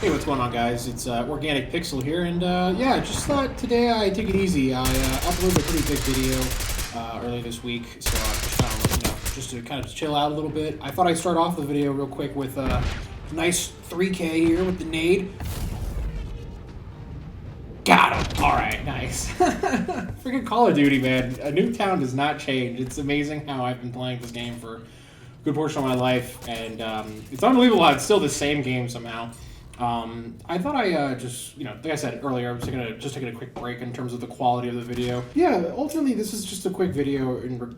Hey, what's going on, guys? It's Organic Pixel here, and yeah, just thought today I'd take it easy. I uploaded a pretty big video earlier this week, so just to kind of chill out a little bit. I thought I'd start off the video real quick with a nice 3K here with the nade. Got him! Alright, nice. Freaking Call of Duty, man. Nuketown does not change. It's amazing how I've been playing this game for a good portion of my life, and it's unbelievable how it's still the same game somehow. I thought I like I said earlier, I was just taking a quick break in terms of the quality of the video. Yeah, ultimately this is just a quick video, and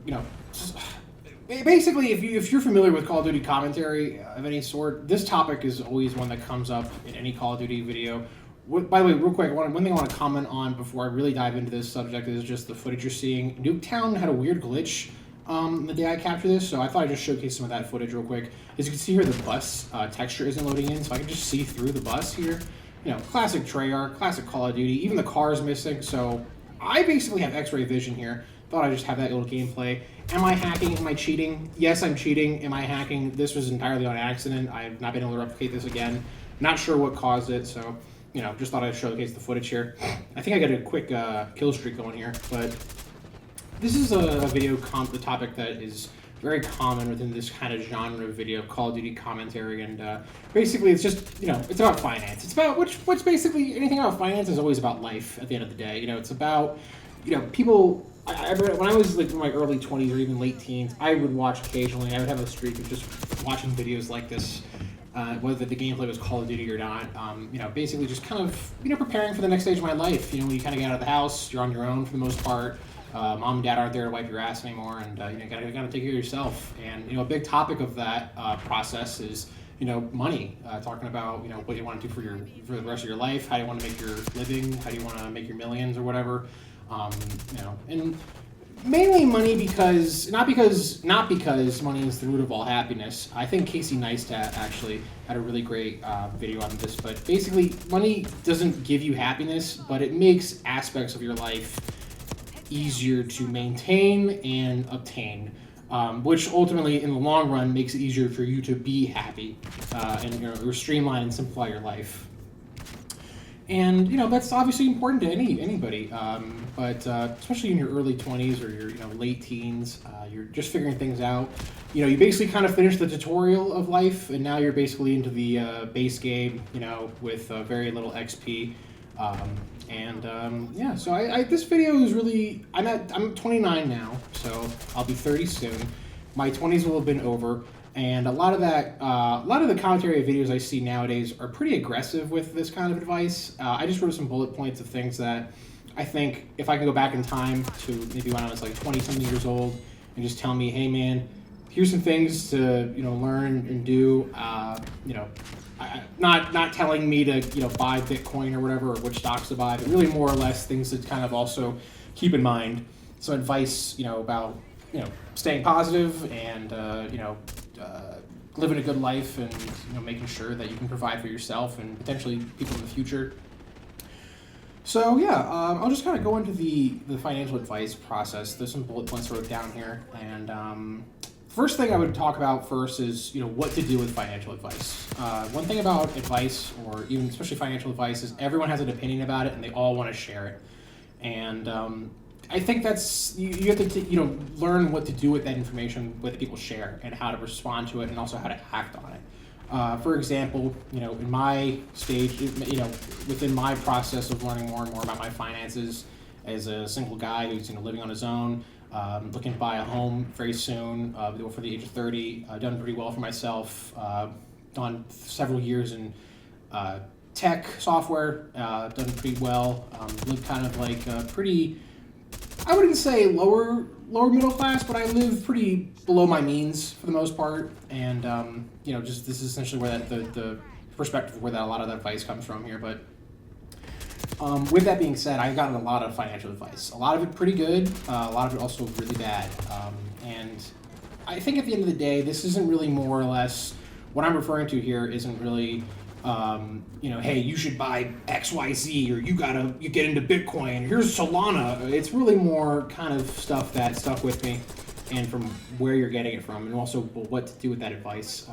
basically if you're familiar with Call of Duty commentary of any sort, this topic is always one that comes up in any Call of Duty video. By the way, real quick, one thing I want to comment on before I really dive into this subject is just the footage you're seeing. Nuketown had a weird glitch the day I captured this, so I thought I'd just showcase some of that footage real quick. As you can see here, the bus texture isn't loading in, so I can just see through the bus here. You know, classic Treyarch, classic Call of Duty. Even the car is missing, so I basically have X-ray vision here. Thought I'd just have that little gameplay. Am I hacking? Am I cheating? Yes, I'm cheating. Am I hacking? This was entirely on accident. I've not been able to replicate this again. Not sure what caused it, so just thought I'd showcase the footage here. I think I got a quick kill streak going here, but this is a video the topic that is very common within this kind of genre of video, Call of Duty commentary, and basically it's just, it's about finance. It's about, what's basically, anything about finance is always about life at the end of the day. It's about, people, when I was like in my early 20s or even late teens, I would watch occasionally, I would have a streak of just watching videos like this, whether the gameplay was Call of Duty or not, basically just kind of, preparing for the next stage of my life. When you kind of get out of the house, you're on your own for the most part. Mom and dad aren't there to wipe your ass anymore, and you gotta take care of yourself. And a big topic of that process is money. Talking about what you want to do for the rest of your life, how do you want to make your living, how do you want to make your millions or whatever. And mainly money because not because money is the root of all happiness. I think Casey Neistat actually had a really great video on this. But basically, money doesn't give you happiness, but it makes aspects of your life easier to maintain and obtain, which ultimately in the long run makes it easier for you to be happy and streamline and simplify your life. And that's obviously important to anybody, but especially in your early 20s or your late teens, you're just figuring things out. You basically kind of finished the tutorial of life, and now you're basically into the base game, with very little XP. So this video is really, I'm 29 now, so I'll be 30 soon. My 20s will have been over, and a lot of the commentary videos I see nowadays are pretty aggressive with this kind of advice. I just wrote some bullet points of things that I think if I can go back in time to maybe when I was like 20-something years old and just tell me, hey man, here's some things to learn and do. Not telling me to buy Bitcoin or whatever, or which stocks to buy, but really more or less things to kind of also keep in mind. Some advice about staying positive and living a good life, and making sure that you can provide for yourself and potentially people in the future. So yeah, I'll just kind of go into the financial advice process. There's some bullet points I wrote down here, and first thing I would talk about first is what to do with financial advice. One thing about advice, or even especially financial advice, is everyone has an opinion about it and they all want to share it. And I think that's you have to learn what to do with that information, what people share, and how to respond to it, and also how to act on it. For example, in my stage, within my process of learning more and more about my finances as a single guy who's living on his own. Looking to buy a home very soon, for the age of 30. Done pretty well for myself. Done several years in tech software. Done pretty well. Lived kind of like pretty, I wouldn't say lower middle class, but I live pretty below my means for the most part. And just this is essentially where the perspective where that a lot of that advice comes from here, but. With that being said, I've gotten a lot of financial advice. A lot of it pretty good, a lot of it also really bad. And I think at the end of the day, this isn't really more or less, what I'm referring to here isn't really, hey, you should buy XYZ, or you get into Bitcoin, here's Solana. It's really more kind of stuff that stuck with me and from where you're getting it from, and also what to do with that advice.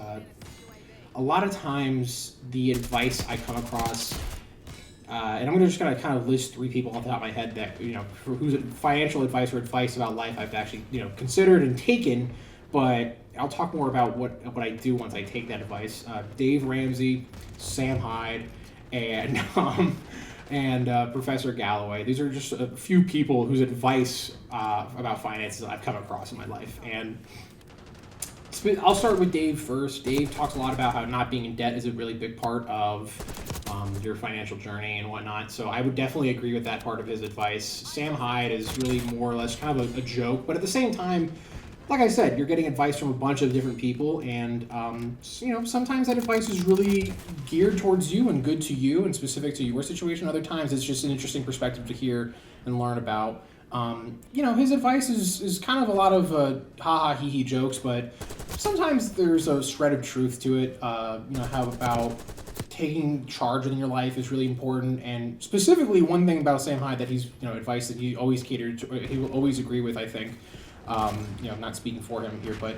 a lot of times the advice I come across, and I'm just gonna kind of list 3 people off the top of my head that, for whose financial advice or advice about life I've actually, considered and taken, but I'll talk more about what I do once I take that advice. Dave Ramsey, Sam Hyde, and Professor Galloway. These are just a few people whose advice about finances I've come across in my life. And I'll start with Dave first. Dave talks a lot about how not being in debt is a really big part of your financial journey and whatnot. So I would definitely agree with that part of his advice. Sam Hyde is really more or less kind of a joke, but at the same time, like I said, you're getting advice from a bunch of different people, and sometimes that advice is really geared towards you and good to you and specific to your situation. Other times, it's just an interesting perspective to hear and learn about. His advice is kind of a lot of ha-ha, hee-hee jokes, but sometimes there's a shred of truth to it. How about taking charge in your life is really important, and specifically one thing about Sam Hyde that he's, advice that he always catered to, he will always agree with, I think. I'm not speaking for him here, but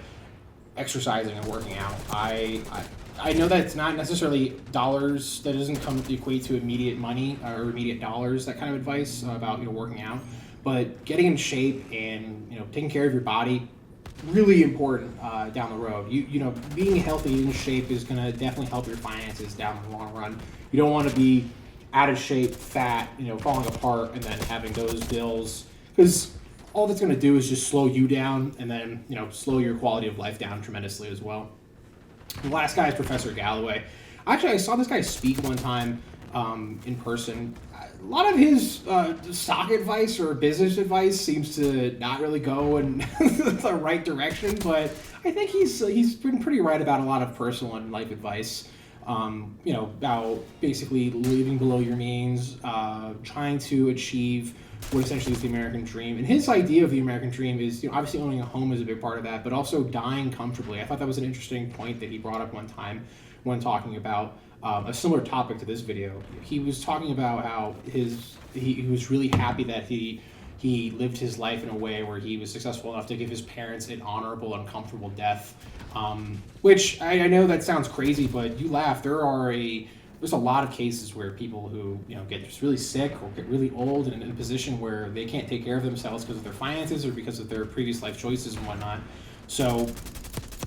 exercising and working out. I know that it's not necessarily dollars, that doesn't equate to immediate money or immediate dollars, that kind of advice about working out, but getting in shape and taking care of your body, really important down the road. Being healthy in shape is going to definitely help your finances down the long run. You don't want to be out of shape, fat, falling apart, and then having those bills, because all that's going to do is just slow you down and then, slow your quality of life down tremendously as well. The last guy is Professor Galloway. Actually, I saw this guy speak one time in person. A lot of his stock advice or business advice seems to not really go in the right direction, but I think he's been pretty right about a lot of personal and life advice. About basically living below your means, trying to achieve what essentially is the American dream. And his idea of the American dream is, obviously owning a home is a big part of that, but also dying comfortably. I thought that was an interesting point that he brought up one time when talking about a similar topic to this video. He was talking about how he was really happy that he lived his life in a way where he was successful enough to give his parents an honorable and comfortable death. Which I know that sounds crazy, but you laugh. There's a lot of cases where people who get just really sick or get really old and in a position where they can't take care of themselves because of their finances or because of their previous life choices and whatnot. So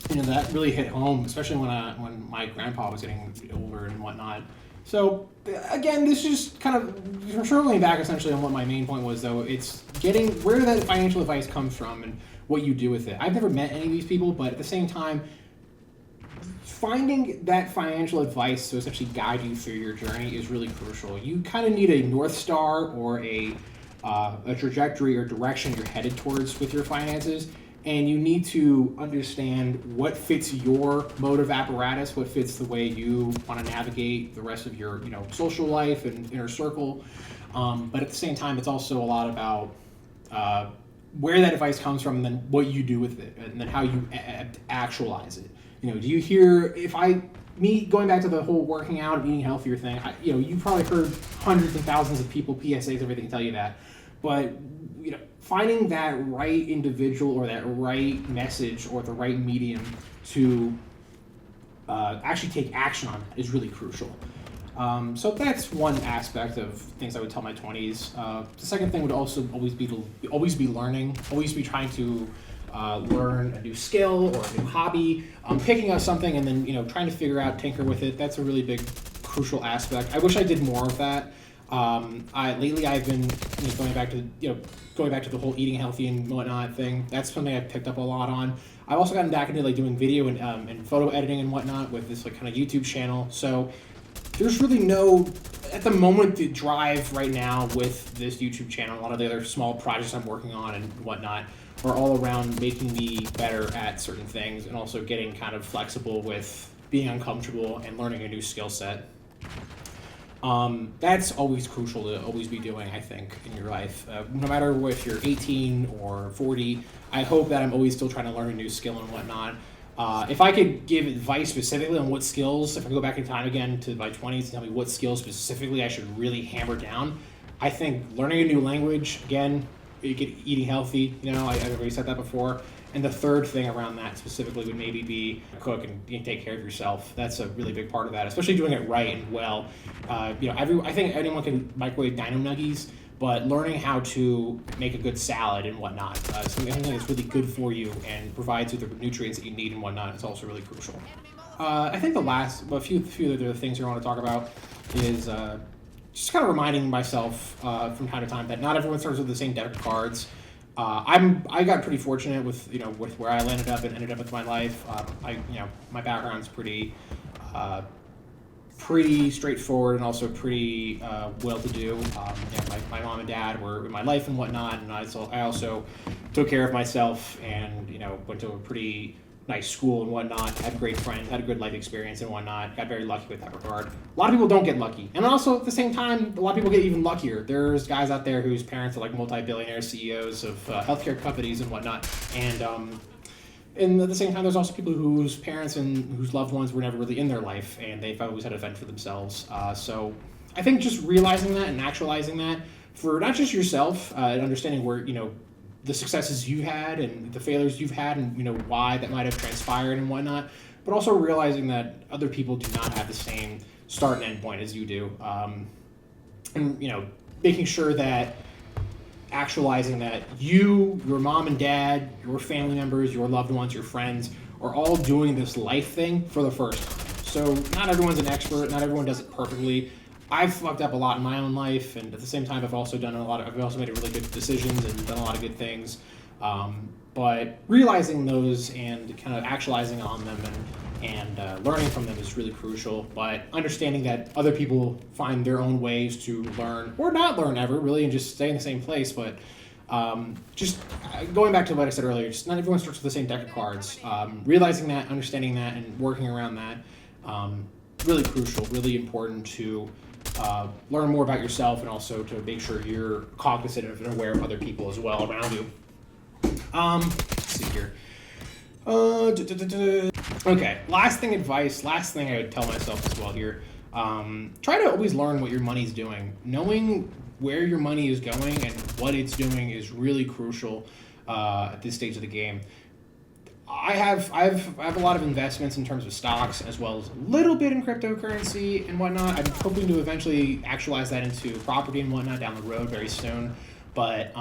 that really hit home, especially when my grandpa was getting older and whatnot. So again, this is just kind of circling back essentially on what my main point was, though. It's getting where that financial advice comes from and what you do with it. I've never met any of these people, but at the same time, finding that financial advice to essentially guide you through your journey is really crucial. You kind of need a North Star or a trajectory or direction you're headed towards with your finances, and you need to understand what fits your motive apparatus, what fits the way you want to navigate the rest of your social life and inner circle. But at the same time, it's also a lot about where that advice comes from and then what you do with it and then how you actualize it. Do you hear, me going back to the whole working out and eating healthier thing, you've probably heard hundreds and thousands of people, PSAs, everything tell you that. But, finding that right individual or that right message or the right medium to actually take action on that is really crucial. So that's one aspect of things I would tell my 20s. The second thing would also always be learning, always be trying to learn a new skill or a new hobby, picking up something and then trying to figure out, tinker with it. That's a really big, crucial aspect. I wish I did more of that. Lately I've been going back to the whole eating healthy and whatnot thing. That's something I've picked up a lot on. I've also gotten back into doing video and photo editing and whatnot with this kind of YouTube channel. So there's really no, at the moment, the drive right now with this YouTube channel, a lot of the other small projects I'm working on and whatnot are all around making me better at certain things and also getting kind of flexible with being uncomfortable and learning a new skill set. That's always crucial to always be doing, I think, in your life. No matter if you're 18 or 40, I hope that I'm always still trying to learn a new skill and whatnot. If I could give advice specifically on what skills, if I go back in time again to my 20s and tell me what skills specifically I should really hammer down, I think learning a new language, again, eating healthy. I've already said that before. And the third thing around that specifically would maybe be cook and take care of yourself. That's a really big part of that, especially doing it right and well. I think anyone can microwave dino nuggies, but learning how to make a good salad and whatnot, something that's really good for you and provides you the nutrients that you need and whatnot, is also really crucial. I think a few other things I want to talk about is just kind of reminding myself from time to time that not everyone starts with the same deck of cards. I got pretty fortunate with where I ended up with my life. My background's pretty straightforward and also pretty well-to-do. My mom and dad were in my life and whatnot, and I also took care of myself and went to a pretty nice school and whatnot, had great friends, had a good life experience and whatnot, got very lucky with that regard. A lot of people don't get lucky. And also, at the same time, a lot of people get even luckier. There's guys out there whose parents are like multi-billionaire CEOs of healthcare companies and whatnot. And at the same time, there's also people whose parents and whose loved ones were never really in their life, and they've always had to fend for themselves. So I think just realizing that and actualizing that for not just yourself, and understanding where, the successes you had and the failures you've had and why that might have transpired and whatnot, but also realizing that other people do not have the same start and end point as you do, and making sure that actualizing that your mom and dad, your family members, your loved ones, your friends are all doing this life thing for the first time. So not everyone's an expert, not everyone does it perfectly. I've fucked up a lot in my own life, and at the same time, I've also made really good decisions and done a lot of good things. But realizing those and kind of actualizing on them and learning from them is really crucial. But understanding that other people find their own ways to learn or not learn ever, really, and just stay in the same place. But just going back to what I said earlier, just not everyone starts with the same deck of cards. Realizing that, understanding that, and working around that, really crucial, really important to learn more about yourself and also to make sure you're cognizant of and aware of other people as well around you. Let's see here. Okay, last thing I would tell myself as well here. Try to always learn what your money's doing. Knowing where your money is going and what it's doing is really crucial at this stage of the game. I have a lot of investments in terms of stocks as well as a little bit in cryptocurrency and whatnot. I'm hoping to eventually actualize that into property and whatnot down the road very soon. But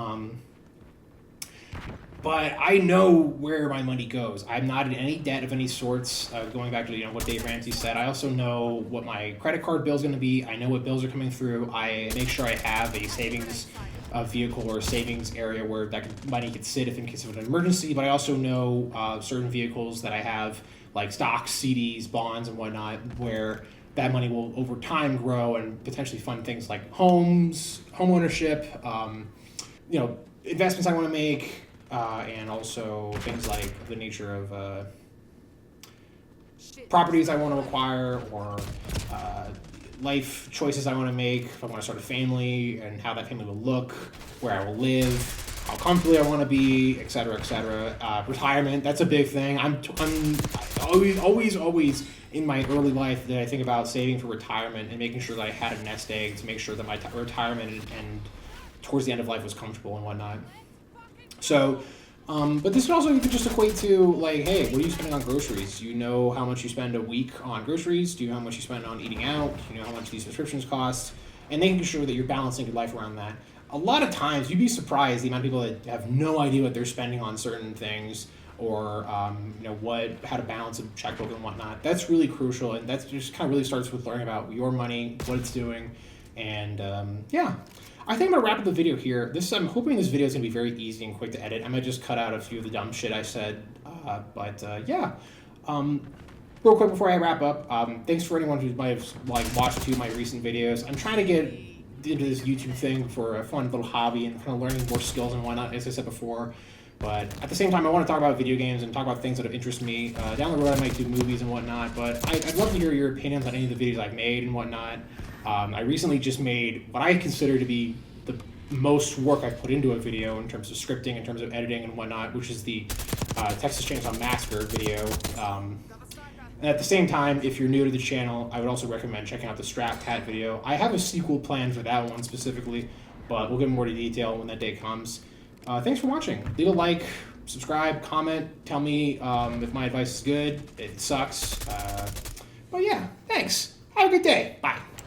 I know where my money goes. I'm not in any debt of any sorts. Going back to what Dave Ramsey said, I also know what my credit card bill is going to be. I know what bills are coming through. I make sure I have a savings vehicle or a savings area where that money could sit if in case of an emergency. But I also know certain vehicles that I have, like stocks, CDs, bonds, and whatnot, where that money will over time grow and potentially fund things like homes, home ownership, investments I want to make. And also things like the nature of properties I want to acquire or life choices I want to make, if I want to start a family and how that family will look, where I will live, how comfortable I want to be, et cetera, et cetera. Retirement, that's a big thing. I'm always in my early life that I think about saving for retirement and making sure that I had a nest egg to make sure that my retirement and towards the end of life was comfortable and whatnot. So, but this can also even just equate to, like, hey, what are you spending on groceries? Do you know how much you spend a week on groceries? Do you know how much you spend on eating out? Do you know how much these subscriptions cost? And making sure that you're balancing your life around that. A lot of times, you'd be surprised the amount of people that have no idea what they're spending on certain things or, how to balance a checkbook and whatnot. That's really crucial, and that's just kind of really starts with learning about your money, what it's doing, and, I think I'm going to wrap up the video here. I'm hoping this video is going to be very easy and quick to edit. I might just cut out a few of the dumb shit I said. Real quick before I wrap up, thanks for anyone who might have watched a few of my recent videos. I'm trying to get into this YouTube thing for a fun little hobby and kind of learning more skills and whatnot, as I said before. But at the same time, I want to talk about video games and talk about things that interest me. Down the road, I might do movies and whatnot, but I'd love to hear your opinions on any of the videos I've made and whatnot. I recently just made what I consider to be the most work I've put into a video in terms of scripting, in terms of editing and whatnot, which is the Texas Chainsaw Massacre video. And at the same time, if you're new to the channel, I would also recommend checking out the Strap Tat video. I have a sequel planned for that one specifically, but we'll get more to detail when that day comes. Thanks for watching. Leave a like, subscribe, comment, tell me if my advice is good. It sucks. But yeah, thanks. Have a good day. Bye.